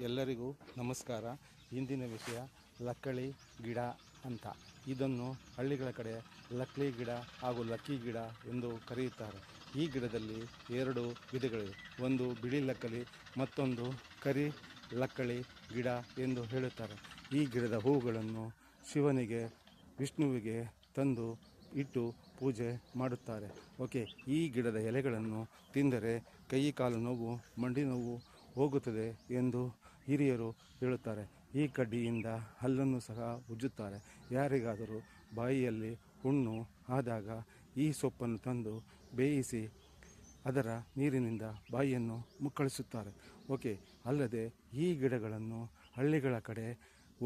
ಎಲ್ಲರಿಗೂ ನಮಸ್ಕಾರ. ಇಂದಿನ ವಿಷಯ ಲಕ್ಕಳಿ ಗಿಡ ಅಂತ. ಇದನ್ನು ಹಳ್ಳಿಗಳ ಕಡೆ ಲಕ್ಕಳಿ ಗಿಡ ಹಾಗೂ ಲಕ್ಕಿ ಗಿಡ ಎಂದು ಕರೆಯುತ್ತಾರೆ. ಈ ಗಿಡದಲ್ಲಿ ಎರಡು ವಿಧಗಳಿವೆ. ಒಂದು ಬಿಳಿ ಲಕ್ಕಳಿ, ಮತ್ತೊಂದು ಕರಿ ಲಕ್ಕಳಿ ಗಿಡ ಎಂದು ಹೇಳುತ್ತಾರೆ. ಈ ಗಿಡದ ಹೂಗಳನ್ನು ಶಿವನಿಗೆ, ವಿಷ್ಣುವಿಗೆ ತಂದು ಇಟ್ಟು ಪೂಜೆ ಮಾಡುತ್ತಾರೆ. ಈ ಗಿಡದ ಎಲೆಗಳನ್ನು ತಿಂದರೆ ಕೈ ಕಾಲು ನೋವು, ಮಂಡಿ ನೋವು ಹೋಗುತ್ತದೆ ಎಂದು ಹಿರಿಯರು ಹೇಳುತ್ತಾರೆ. ಈ ಕಡ್ಡಿಯಿಂದ ಹಲ್ಲನ್ನು ಸಹ ಉಜ್ಜುತ್ತಾರೆ. ಯಾರಿಗಾದರೂ ಬಾಯಿಯಲ್ಲಿ ಹುಣ್ಣು ಆದಾಗ ಈ ಸೊಪ್ಪನ್ನು ತಂದು ಬೇಯಿಸಿ ಅದರ ನೀರಿನಿಂದ ಬಾಯಿಯನ್ನು ಮುಕ್ಕಳಿಸುತ್ತಾರೆ. ಅಲ್ಲದೆ ಈ ಗಿಡಗಳನ್ನು ಹಳ್ಳಿಗಳ ಕಡೆ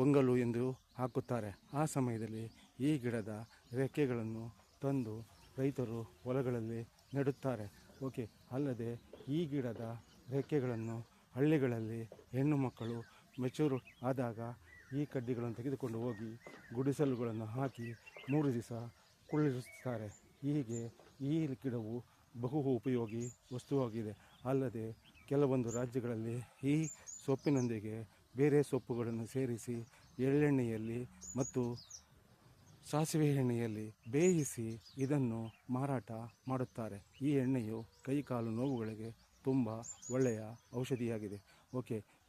ಒಂಗಲು ಎಂದು ಹಾಕುತ್ತಾರೆ. ಆ ಸಮಯದಲ್ಲಿ ಈ ಗಿಡದ ರೆಕ್ಕೆಗಳನ್ನು ತಂದು ರೈತರು ಹೊಲಗಳಲ್ಲಿ ನೆಡುತ್ತಾರೆ. ಅಲ್ಲದೆ ಈ ಗಿಡದ ರೆಕ್ಕೆಗಳನ್ನು ಹಳ್ಳಿಗಳಲ್ಲಿ ಹೆಣ್ಣು ಮಕ್ಕಳು ಮೆಚೂರ್ ಆದಾಗ ಈ ಕಡ್ಡಿಗಳನ್ನು ತೆಗೆದುಕೊಂಡು ಹೋಗಿ ಗುಡಿಸಲುಗಳನ್ನು ಹಾಕಿ 3 ದಿವಸ ಕುಳ್ಳಿರಿಸುತ್ತಾರೆ. ಹೀಗೆ ಈ ಗಿಡವು ಬಹು ಉಪಯೋಗಿ ವಸ್ತುವಾಗಿದೆ. ಅಲ್ಲದೆ ಕೆಲವೊಂದು ರಾಜ್ಯಗಳಲ್ಲಿ ಈ ಸೊಪ್ಪಿನೊಂದಿಗೆ ಬೇರೆ ಸೊಪ್ಪುಗಳನ್ನು ಸೇರಿಸಿ ಎಳ್ಳೆಣ್ಣೆಯಲ್ಲಿ ಮತ್ತು ಸಾಸಿವೆ ಎಣ್ಣೆಯಲ್ಲಿ ಬೇಯಿಸಿ ಇದನ್ನು ಮಾರಾಟ ಮಾಡುತ್ತಾರೆ. ಈ ಎಣ್ಣೆಯು ಕೈ ಕಾಲು ನೋವುಗಳಿಗೆ ತುಂಬ ಒಳ್ಳೆಯ ಔಷಧಿಯಾಗಿದೆ.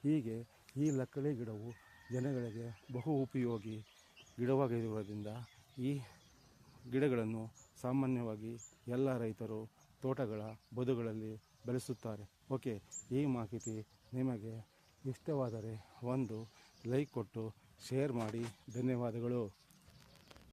ಹೀಗೆ ಈ ಲಕ್ಕಳಿ ಗಿಡವು ಜನಗಳಿಗೆ ಬಹು ಉಪಯೋಗಿ ಗಿಡವಾಗಿರುವುದರಿಂದ ಈ ಗಿಡಗಳನ್ನು ಸಾಮಾನ್ಯವಾಗಿ ಎಲ್ಲ ರೈತರು ತೋಟಗಳ ಬದುಗಳಲ್ಲಿ ಬೆಳೆಸುತ್ತಾರೆ. ಈ ಮಾಹಿತಿ ನಿಮಗೆ ಇಷ್ಟವಾದರೆ ಒಂದು ಲೈಕ್ ಕೊಟ್ಟು ಶೇರ್ ಮಾಡಿ. ಧನ್ಯವಾದಗಳು.